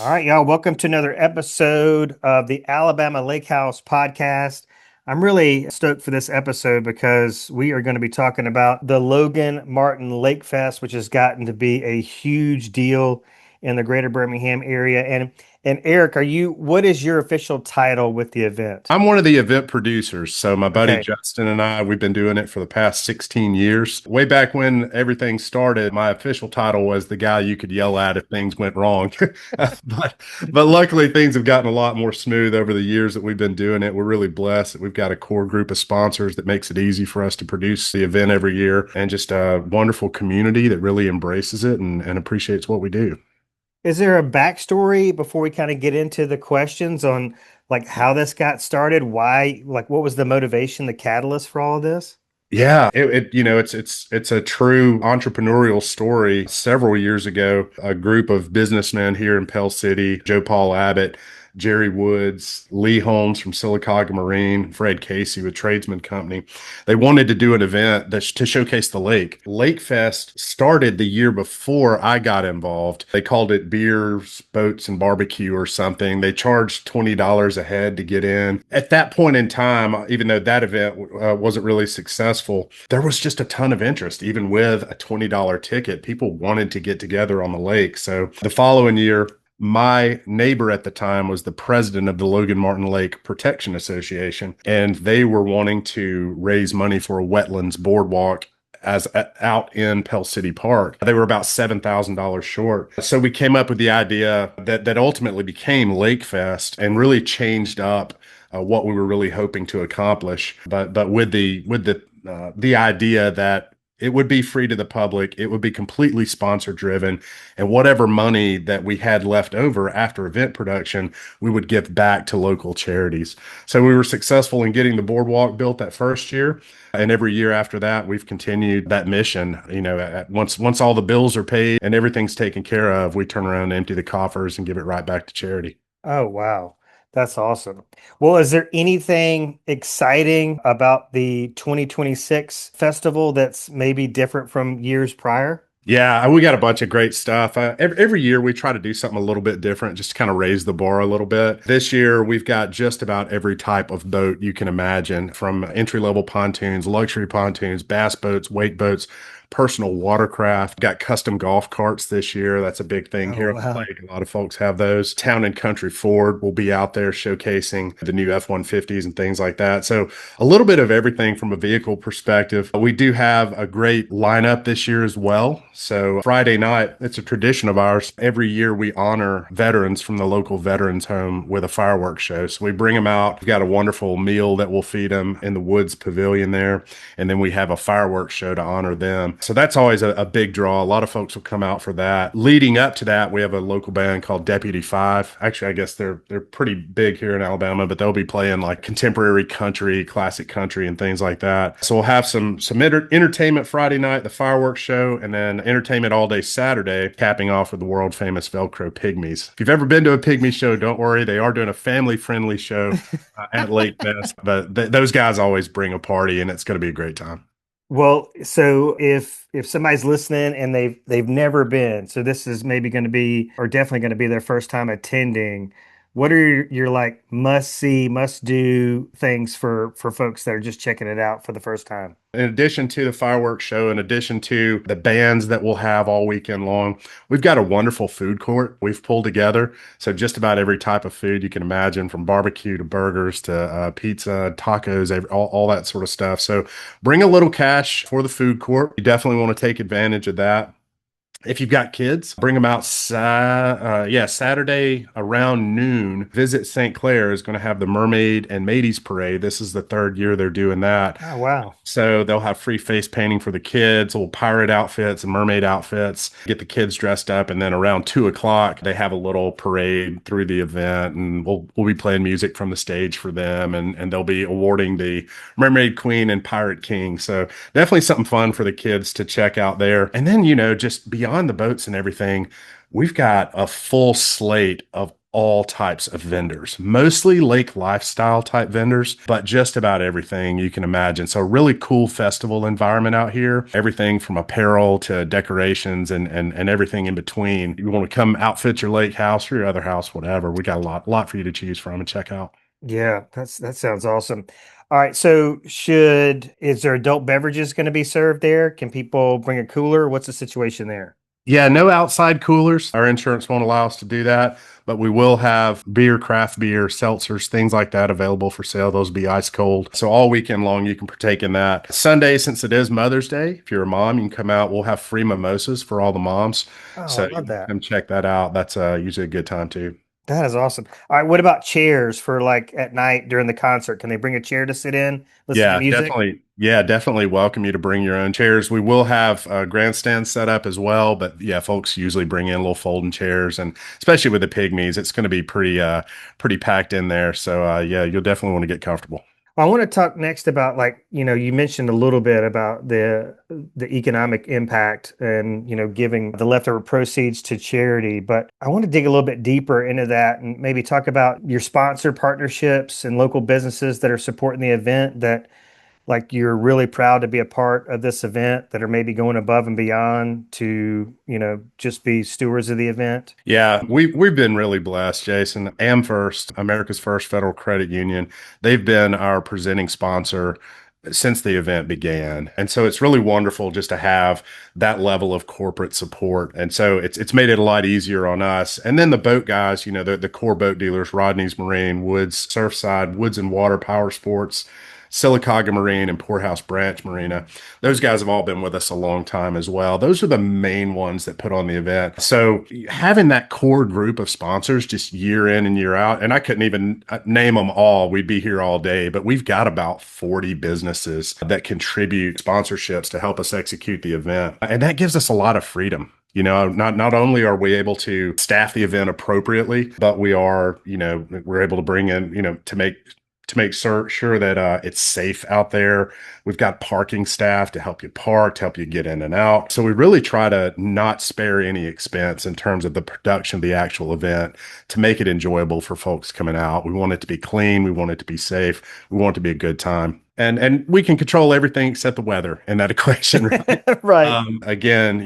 All right, y'all. Welcome to another episode of the Alabama Lake House podcast. I'm really stoked for this episode because we are going to be talking about the Logan Martin LakeFest, which has gotten to be a huge deal in the greater Birmingham area. And Eric, what is your official title with the event? I'm one of the event producers. So my buddy Okay. Justin and I, we've been doing it for the past 16 years. Way back when everything started, my official title was the guy you could yell at if things went wrong. But luckily things have gotten a lot more smooth over the years that we've been doing it. We're really blessed that we've got a core group of sponsors that makes it easy for us to produce the event every year, and just a wonderful community that really embraces it and appreciates what we do. Is there a backstory before we kind of get into the questions on like how this got started? Why, like, what was the motivation, the catalyst for all of this? Yeah, it's a true entrepreneurial story. Several years ago, a group of businessmen here in Pell City, Joe Paul Abbott, Jerry Woods, Lee Holmes from Sylacauga Marine, Fred Casey with Tradesman Company, they wanted to do an event to showcase the lake. LakeFest started the year before I got involved. They called it beers, boats, and barbecue or something. They charged $20 a head to get in. At that point in time, even though that event wasn't really successful, there was just a ton of interest. Even with a $20 ticket, people wanted to get together on the lake. So the following year, my neighbor at the time was the president of the Logan Martin Lake Protection Association, and they were wanting to raise money for a wetlands boardwalk as out in Pell City Park. They were about $7,000 short. So we came up with the idea that ultimately became LakeFest and really changed up what we were really hoping to accomplish. But with the idea that it would be free to the public. It would be completely sponsor driven. And whatever money that we had left over after event production, we would give back to local charities. So we were successful in getting the boardwalk built that first year. And every year after that, we've continued that mission. Once all the bills are paid and everything's taken care of, we turn around and empty the coffers and give it right back to charity. Oh, wow. That's awesome. Well, is there anything exciting about the 2026 festival that's maybe different from years prior? Yeah, we got a bunch of great stuff. Every year we try to do something a little bit different, just to kind of raise the bar a little bit. This year we've got just about every type of boat you can imagine, from entry-level pontoons, luxury pontoons, bass boats, wake boats, personal watercraft. Got custom golf carts this year. That's a big thing Oh, here on the wow. lake. A lot of folks have those. Town and Country Ford will be out there showcasing the new F-150s and things like that. So a little bit of everything from a vehicle perspective. We do have a great lineup this year as well. So Friday night, it's a tradition of ours. Every year we honor veterans from the local veterans home with a fireworks show. So we bring them out. We've got a wonderful meal that we'll feed them in the Woods Pavilion there. And then we have a fireworks show to honor them. So that's always a big draw. A lot of folks will come out for that. Leading up to that, we have a local band called Deputy Five. Actually, I guess they're pretty big here in Alabama, but they'll be playing like contemporary country, classic country, and things like that. So we'll have some entertainment Friday night, the fireworks show, and then entertainment all day Saturday, capping off with the world famous Velcro Pygmies. If you've ever been to a Pygmy show, don't worry, they are doing a family friendly show at Lake Fest, but those guys always bring a party, and it's going to be a great time. Well, so if somebody's listening and they've never been, so this is maybe going to be or definitely going to be their first time attending, what are your like must see, must do things for folks that are just checking it out for the first time? In addition to the fireworks show, in addition to the bands that we'll have all weekend long, we've got a wonderful food court we've pulled together. So just about every type of food you can imagine, from barbecue to burgers to pizza, tacos, all that sort of stuff. So bring a little cash for the food court. You definitely want to take advantage of that. If you've got kids, bring them out. Saturday around noon. Visit St. Clair is going to have the Mermaid and Mateys Parade. This is the third year they're doing that. Oh, wow. So they'll have free face painting for the kids, little pirate outfits and mermaid outfits. Get the kids dressed up, and then around 2 o'clock they have a little parade through the event, and we'll be playing music from the stage for them, and they'll be awarding the Mermaid Queen and Pirate King. So definitely something fun for the kids to check out there. And then just beyond the boats and everything, we've got a full slate of all types of vendors, mostly lake lifestyle type vendors, but just about everything you can imagine. So really cool festival environment out here, everything from apparel to decorations and everything in between. You want to come outfit your lake house or your other house, whatever. We got a lot for you to choose from and check out. Yeah, that sounds awesome. All right, so should is there adult beverages going to be served there? Can people bring a cooler? What's the situation there? Yeah, no outside coolers. Our insurance won't allow us to do that, but we will have beer, craft beer, seltzers, things like that available for sale. Those will be ice cold. So all weekend long, you can partake in that. Sunday, since it is Mother's Day, if you're a mom, you can come out. We'll have free mimosas for all the moms. Oh, I So love you can that. come check that out. That's usually a good time too. That is awesome. All right, what about chairs for like at night during the concert? Can they bring a chair to sit in, listen to Yeah, music? definitely. Yeah, definitely welcome you to bring your own chairs. We will have grandstands set up as well, but yeah, folks usually bring in little folding chairs, and especially with the pygmies, it's going to be pretty packed in there. So yeah, you'll definitely want to get comfortable. I want to talk next about like, you mentioned a little bit about the economic impact and, giving the leftover proceeds to charity, but I want to dig a little bit deeper into that and maybe talk about your sponsor partnerships and local businesses that are supporting the event that like you're really proud to be a part of this event that are maybe going above and beyond to, just be stewards of the event. Yeah, we've been really blessed, Jason. AmFirst, America's First Federal Credit Union, they've been our presenting sponsor since the event began. And so it's really wonderful just to have that level of corporate support. And so it's made it a lot easier on us. And then the boat guys, the core boat dealers, Rodney's Marine, Woods Surfside, Woods and Water Power Sports, Sylacauga Marine and Poorhouse Branch Marina. Those guys have all been with us a long time as well. Those are the main ones that put on the event. So having that core group of sponsors just year in and year out, and I couldn't even name them all. We'd be here all day, but we've got about 40 businesses that contribute sponsorships to help us execute the event. And that gives us a lot of freedom. Not only are we able to staff the event appropriately, but we're able to bring in, to make sure that it's safe out there. We've got parking staff to help you park, to help you get in and out. So we really try to not spare any expense in terms of the production of the actual event to make it enjoyable for folks coming out. We want it to be clean. We want it to be safe. We want it to be a good time. And we can control everything except the weather in that equation, right? Right. Again,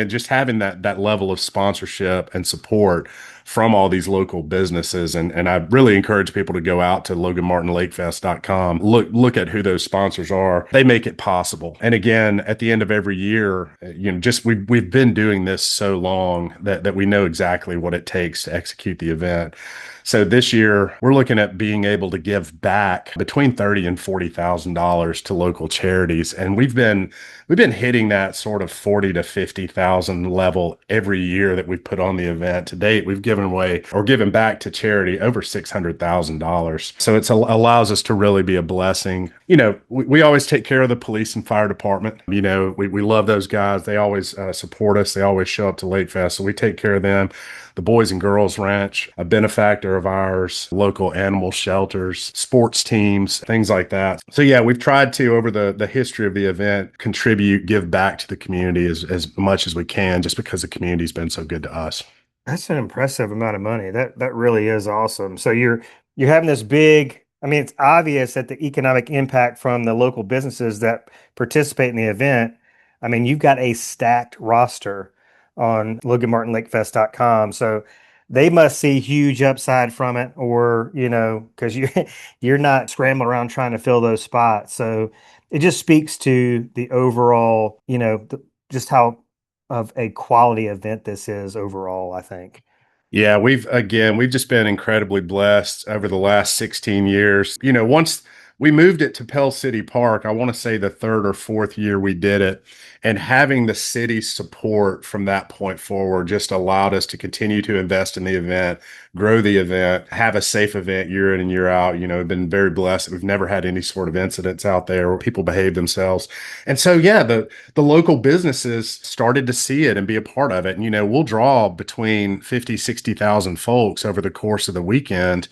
just having that level of sponsorship and support from all these local businesses. And I really encourage people to go out to LoganMartinLakeFest.com, look at who those sponsors are. They make it possible. And again, at the end of every year, just we've been doing this so long that we know exactly what it takes to execute the event. So this year, we're looking at being able to give back between $30,000 and $40,000 to local charities, and we've been hitting that sort of 40 to 50,000 level every year that we've put on the event. To date, we've given away or given back to charity over $600,000. So it allows us to really be a blessing. We always take care of the police and fire department. We love those guys. They always support us. They always show up to LakeFest, so we take care of them. The Boys and Girls Ranch, a benefactor of ours, local animal shelters, sports teams, things like that. So yeah, we've tried to, over the history of the event, contribute, give back to the community as much as we can, just because the community's been so good to us. That's an impressive amount of money. That really is awesome. So you're having this big, I mean, it's obvious that the economic impact from the local businesses that participate in the event. I mean, you've got a stacked roster on LoganMartinLakeFest.com. So they must see huge upside from it, or, because you're not scrambling around trying to fill those spots. So it just speaks to the overall, just how of a quality event this is overall, I think. Yeah, we've just been incredibly blessed over the last 16 years. Once we moved it to Pell City Park, I want to say the third or fourth year we did it, and having the city's support from that point forward just allowed us to continue to invest in the event, grow the event, have a safe event year in and year out. We've been very blessed that we've never had any sort of incidents out there where people behave themselves. And so, yeah, the local businesses started to see it and be a part of it. And, we'll draw between 50, 60,000 folks over the course of the weekend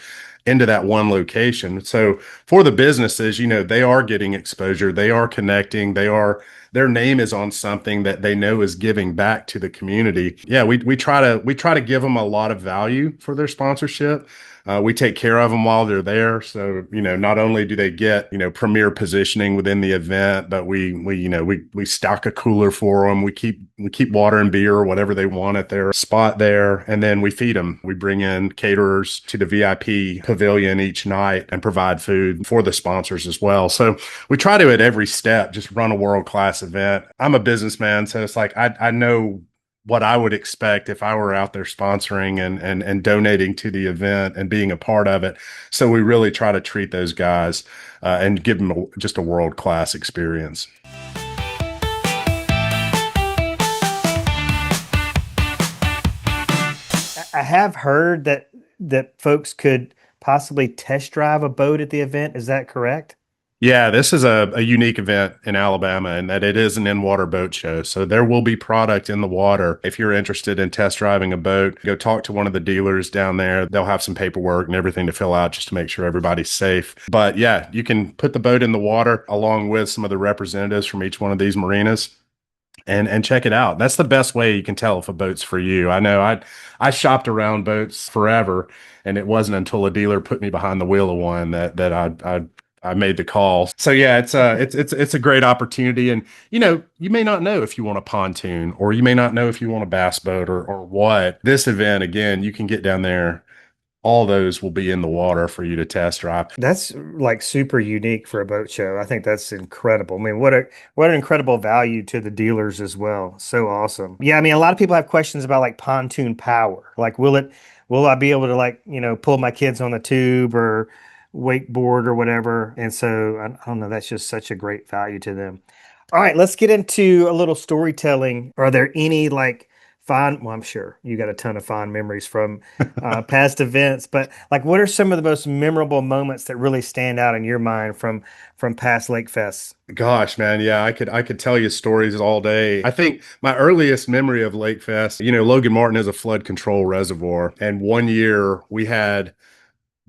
into that one location. So for the businesses, they are getting exposure, they are connecting, they their name is on something that they know is giving back to the community. Yeah, we try to give them a lot of value for their sponsorship. We take care of them while they're there. So, not only do they get, premier positioning within the event, but we stock a cooler for them. We keep water and beer or whatever they want at their spot there. And then we feed them. We bring in caterers to the VIP pavilion each night and provide food for the sponsors as well. So we try to, at every step, just run a world-class event. I'm a businessman, so it's like I know what I would expect if I were out there sponsoring and donating to the event and being a part of it. So we really try to treat those guys and give them just a world-class experience. I have heard that folks could possibly test drive a boat at the event. Is that correct? Yeah, this is a unique event in Alabama in that it is an in-water boat show. So there will be product in the water. If you're interested in test driving a boat, go talk to one of the dealers down there. They'll have some paperwork and everything to fill out just to make sure everybody's safe. But yeah, you can put the boat in the water along with some of the representatives from each one of these marinas and check it out. That's the best way you can tell if a boat's for you. I know I shopped around boats forever, and it wasn't until a dealer put me behind the wheel of one that I made the call. So yeah, it's a great opportunity. And you may not know if you want a pontoon, or you may not know if you want a bass boat, or what. This event, again, you can get down there. All those will be in the water for you to test drive. That's like super unique for a boat show. I think that's incredible. I mean, what an incredible value to the dealers as well. So awesome. Yeah, I mean, a lot of people have questions about like pontoon power. Like, will I be able to like, pull my kids on the tube or wakeboard or whatever? And so I don't know, that's just such a great value to them. All right, let's get into a little storytelling. Are there any like well, I'm sure you got a ton of fond memories from past events, but like, what are some of the most memorable moments that really stand out in your mind from past Lake Fests? Gosh, man, yeah, I could tell you stories all day. I think my earliest memory of Lake Fest, Logan Martin is a flood control reservoir, and one year we had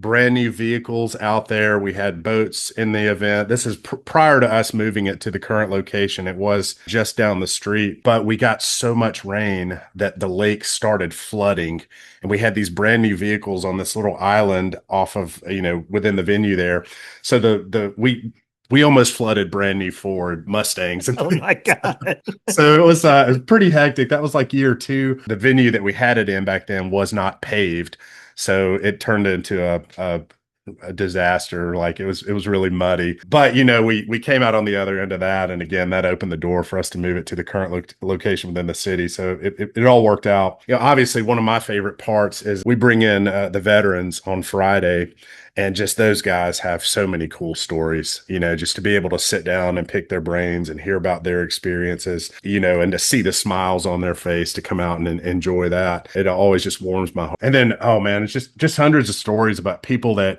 brand new vehicles out there. We had boats in the event. This is prior to us moving it to the current location. It was just down the street, but we got so much rain that the lake started flooding, and we had these brand new vehicles on this little island off of, within the venue there. So we almost flooded brand new Ford Mustangs. Oh my God. So it was pretty hectic. That was like year two. The venue that we had it in back then was not paved. So it turned into a disaster. Like, it was really muddy, but we came out on the other end of that. And again, that opened the door for us to move it to the current location within the city. So it all worked out. Obviously one of my favorite parts is we bring in the veterans on Friday. And just those guys have so many cool stories, just to be able to sit down and pick their brains and hear about their experiences, and to see the smiles on their face to come out and enjoy that. It always just warms my heart. And then, oh man, it's just hundreds of stories about people that,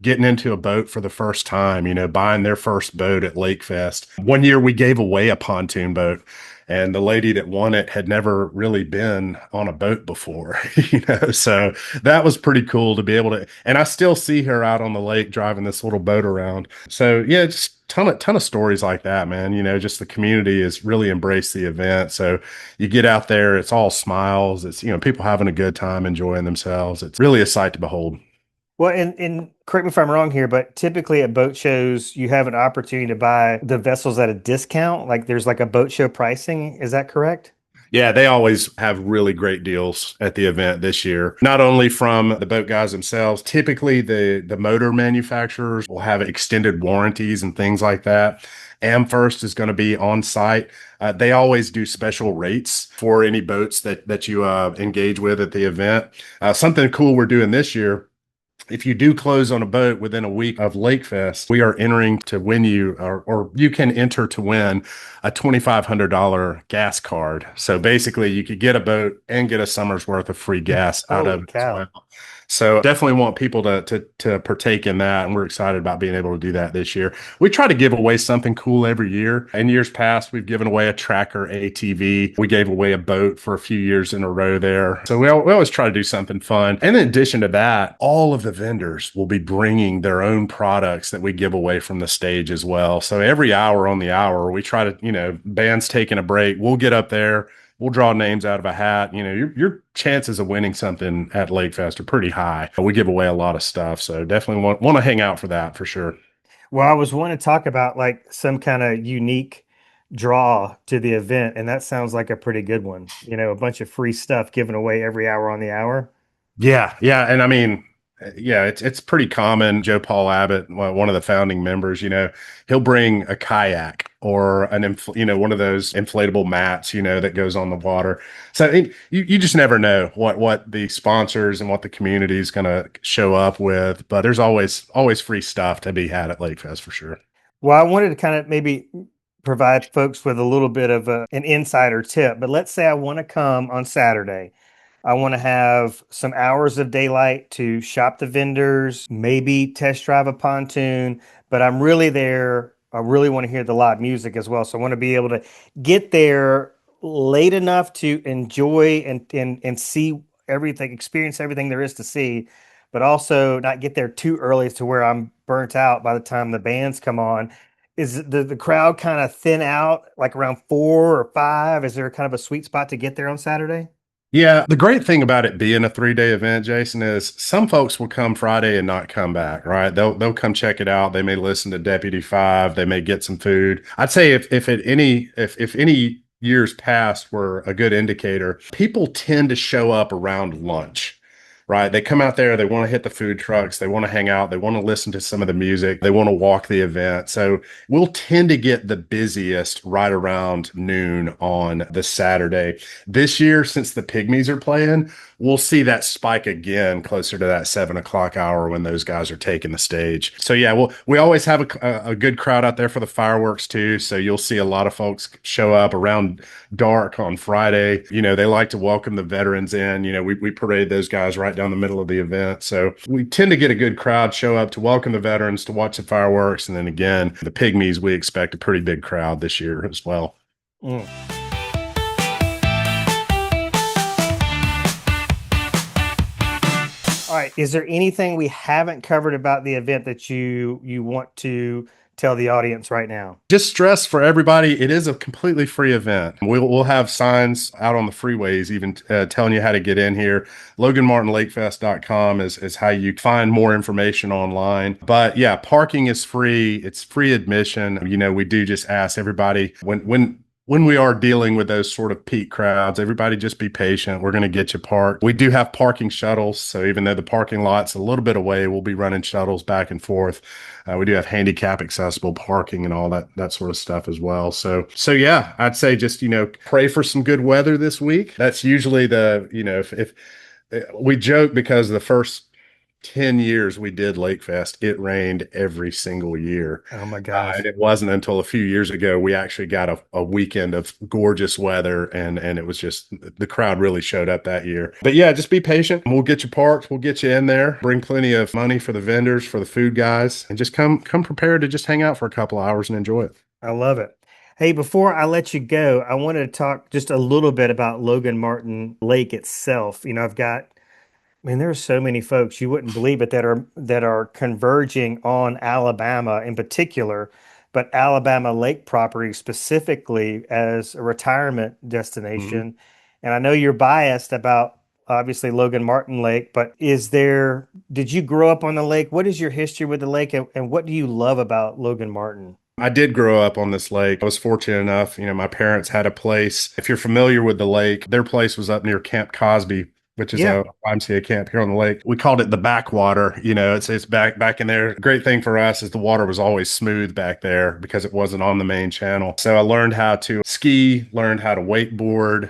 getting into a boat for the first time, buying their first boat at LakeFest. One year we gave away a pontoon boat, and the lady that won it had never really been on a boat before, so that was pretty cool to be able to, and I still see her out on the lake driving this little boat around. So yeah, just ton of stories like that, man. Just the community has really embraced the event. So you get out there, it's all smiles. It's, people having a good time, enjoying themselves. It's really a sight to behold. Well, and correct me if I'm wrong here, but typically at boat shows, you have an opportunity to buy the vessels at a discount. Like, there's like a boat show pricing. Is that correct? Yeah, they always have really great deals at the event this year. Not only from the boat guys themselves, typically the motor manufacturers will have extended warranties and things like that. AmFirst is going to be on site. They always do special rates for any boats that you engage with at the event. Something cool we're doing this year: if you do close on a boat within a week of LakeFest, we are entering to win you, or you can enter to win a $2,500 gas card. So basically, you could get a boat and get a summer's worth of free gas out Holy of it as cow. well. So definitely want people to partake in that, and we're excited about being able to do that this year. We try to give away something cool every year. In years past, we've given away a tracker ATV. We gave away a boat for a few years in a row there. So we always try to do something fun. And in addition to that, all of the vendors will be bringing their own products that we give away from the stage as well. So every hour on the hour, we try to, bands taking a break, we'll get up there. We'll draw names out of a hat. Your chances of winning something at LakeFest are pretty high. We give away a lot of stuff, so definitely want to hang out for that for sure. Well, I was wanting to talk about like some kind of unique draw to the event, and that sounds like a pretty good one. A bunch of free stuff given away every hour on the hour. Yeah, yeah, and I mean, yeah, it's pretty common. Joe Paul Abbott, one of the founding members, he'll bring a kayak or one of those inflatable mats, that goes on the water. So you just never know what the sponsors and what the community is going to show up with. But there's always free stuff to be had at Lakefest for sure. Well, I wanted to kind of maybe provide folks with a little bit of an insider tip, but let's say I want to come on Saturday. I want to have some hours of daylight to shop the vendors, maybe test drive a pontoon, but I'm really there. I really want to hear the live music as well. So I want to be able to get there late enough to enjoy and see everything, experience everything there is to see, but also not get there too early to where I'm burnt out by the time the bands come on. Is the crowd kind of thin out like around 4 or 5? Is there kind of a sweet spot to get there on Saturday? Yeah, the great thing about it being a 3-day event, Jason, is some folks will come Friday and not come back, right? They'll come check it out. They may listen to Deputy Five. They may get some food. I'd say if any years past were a good indicator, people tend to show up around lunch. Right. They come out there, they want to hit the food trucks, they want to hang out, they want to listen to some of the music, they want to walk the event. So we'll tend to get the busiest right around noon on the Saturday. This year, since the Pygmies are playing, we'll see that spike again closer to that 7 o'clock hour when those guys are taking the stage. So yeah, we always have a good crowd out there for the fireworks too. So you'll see a lot of folks show up around dark on Friday. They like to welcome the veterans in. We parade those guys right down the middle of the event. So we tend to get a good crowd show up to welcome the veterans, to watch the fireworks. And then again, the Pygmies, we expect a pretty big crowd this year as well. Mm. All right. Is there anything we haven't covered about the event that you want to tell the audience right now? Just stress for everybody, it is a completely free event. We'll have signs out on the freeways, even telling you how to get in here. LoganMartinLakefest.com is how you find more information online. But yeah, parking is free. It's free admission. We do just ask everybody when we are dealing with those sort of peak crowds, everybody just be patient. We're going to get you parked. We do have parking shuttles. So even though the parking lot's a little bit away, we'll be running shuttles back and forth. We do have handicap accessible parking and all that sort of stuff as well. So yeah, I'd say just, pray for some good weather this week. That's usually if we joke because the first 10 years we did LakeFest, it rained every single year. Oh my gosh. And it wasn't until a few years ago we actually got a weekend of gorgeous weather, and it was just the crowd really showed up that year. But yeah, just be patient. We'll get you parked. We'll get you in there. Bring plenty of money for the vendors, for the food guys, and just come prepared to just hang out for a couple hours and enjoy it. I love it. Hey, before I let you go, I wanted to talk just a little bit about Logan Martin Lake itself. There are so many folks you wouldn't believe it that are converging on Alabama in particular, but Alabama Lake property specifically as a retirement Mhm. destination. And I know you're biased about obviously Logan Martin Lake, but did you grow up on the lake? What is your history with the lake, and what do you love about Logan Martin? I did grow up on this lake. I was fortunate enough, my parents had a place. If you're familiar with the lake, their place was up near Camp Cosby, which is Yeah. a YMCA camp here on the lake. We called it the backwater. It's back in there. Great thing for us is the water was always smooth back there because it wasn't on the main channel. So I learned how to ski, learned how to wakeboard.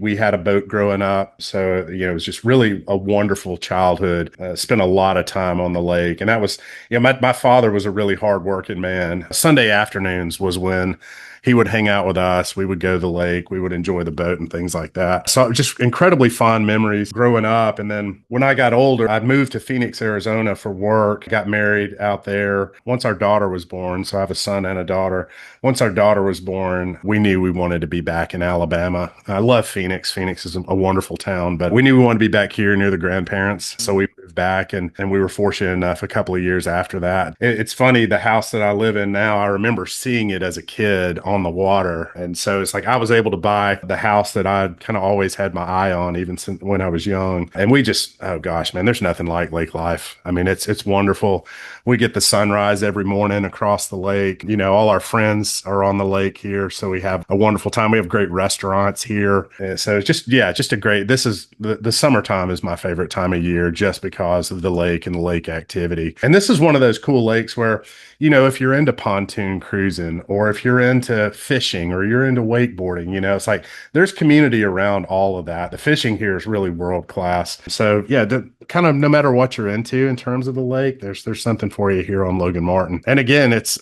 We had a boat growing up. So, it was just really a wonderful childhood. Spent a lot of time on the lake. And that was, my father was a really hardworking man. Sunday afternoons was when he would hang out with us. We would go to the lake. We would enjoy the boat and things like that. So just incredibly fond memories growing up. And then when I got older, I moved to Phoenix, Arizona for work, got married out there. Once our daughter was born, so I have a son and a daughter. Once our daughter was born, we knew we wanted to be back in Alabama. I love Phoenix. Phoenix is a wonderful town, but we knew we wanted to be back here near the grandparents. So we moved back and we were fortunate enough a couple of years after that. It's funny, the house that I live in now, I remember seeing it as a kid on the water. And so it's like I was able to buy the house that I'd kind of always had my eye on, even since when I was young. And we just, oh gosh, man, there's nothing like lake life. I mean, it's wonderful. We get the sunrise every morning across the lake. You know, all our friends are on the lake here. So we have a wonderful time. We have great restaurants here. So it's just, yeah, just a great, this is the summertime is my favorite time of year just because of the lake and the lake activity. And this is one of those cool lakes where, you know, if you're into pontoon cruising or if you're into fishing or you're into wakeboarding, you know, it's like there's community around all of that. The fishing here is really world class. So yeah, kind of no matter what you're into in terms of the lake, there's something for you here on Logan Martin. And again, it's,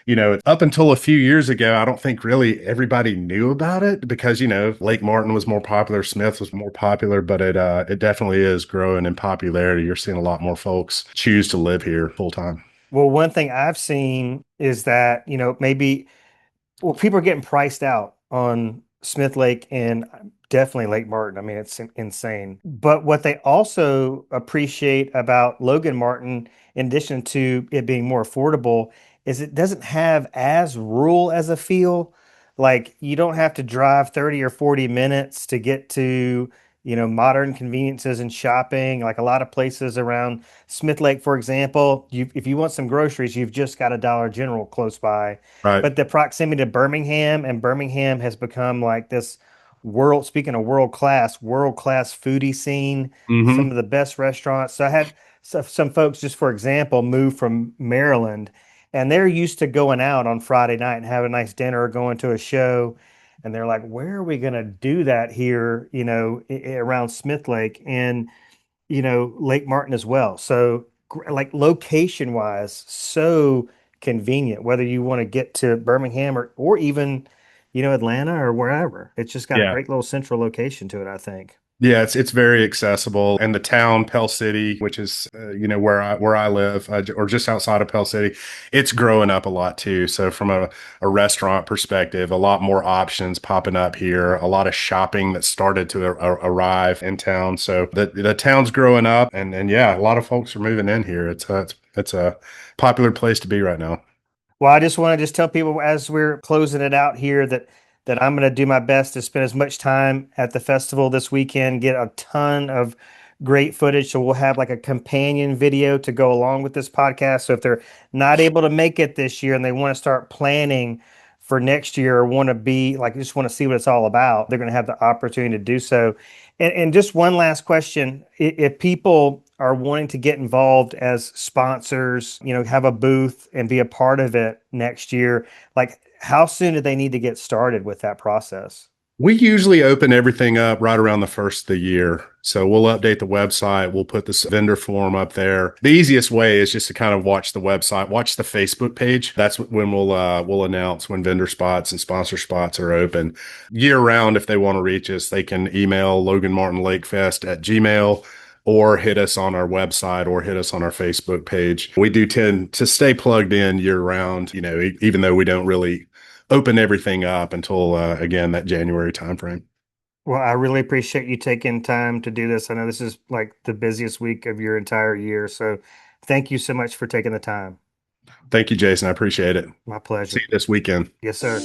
you know, up until a few years ago, I don't think really everybody knew about it because, you know, Lake Martin was more popular, Smith was more popular, but it definitely is growing in popularity. You're seeing a lot more folks choose to live here full time. Well, one thing I've seen is that, maybe well, people are getting priced out on Smith Lake and definitely Lake Martin. I mean, it's insane. But what they also appreciate about Logan Martin, in addition to it being more affordable, is it doesn't have as rural as a feel. Like you don't have to drive 30 or 40 minutes to get to, modern conveniences and shopping. Like a lot of places around Smith Lake, for example, if you want some groceries, you've just got a Dollar General close by. Right. But the proximity to Birmingham, and Birmingham has become like this speaking of world class foodie scene, some Hmm. of the best restaurants. So I had some folks, just for example, move from Maryland, and they're used to going out on Friday night and having a nice dinner or going to a show. And they're like, where are we going to do that here, around Smith Lake? And Lake Martin as well. So, like location wise, so convenient, whether you want to get to Birmingham or even, Atlanta or wherever. It's just got a Yeah. great little central location to it, I think. Yeah, it's very accessible, and the town Pell City, which is you know where I live, or just outside of Pell City, it's growing up a lot too. So from a restaurant perspective, a lot more options popping up here, a lot of shopping that started to arrive in town. So the town's growing up, and yeah, a lot of folks are moving in here. It's a popular place to be right now. Well, I just want to just tell people as we're closing it out here that I'm going to do my best to spend as much time at the festival this weekend, get a ton of great footage. So we'll have like a companion video to go along with this podcast. So if they're not able to make it this year and they want to start planning for next year or want to be like just want to see what it's all about, they're going to have the opportunity to do so. And just one last question. If people are wanting to get involved as sponsors, have a booth and be a part of it next year, like how soon do they need to get started with that process? We usually open everything up right around the first of the year. So we'll update the website. We'll put this vendor form up there. The easiest way is just to kind of watch the website, watch the Facebook page. That's when we'll announce when vendor spots and sponsor spots are open. Year round, if they want to reach us, they can email Logan Martin Lakefest at Gmail or hit us on our website or hit us on our Facebook page. We do tend to stay plugged in year round, you know, even though we don't really open everything up until again that January timeframe. Well, I really appreciate you taking time to do this. I know this is like the busiest week of your entire year. So thank you so much for taking the time. Thank you, Jason. I appreciate it. My See pleasure. you this weekend. Yes, sir.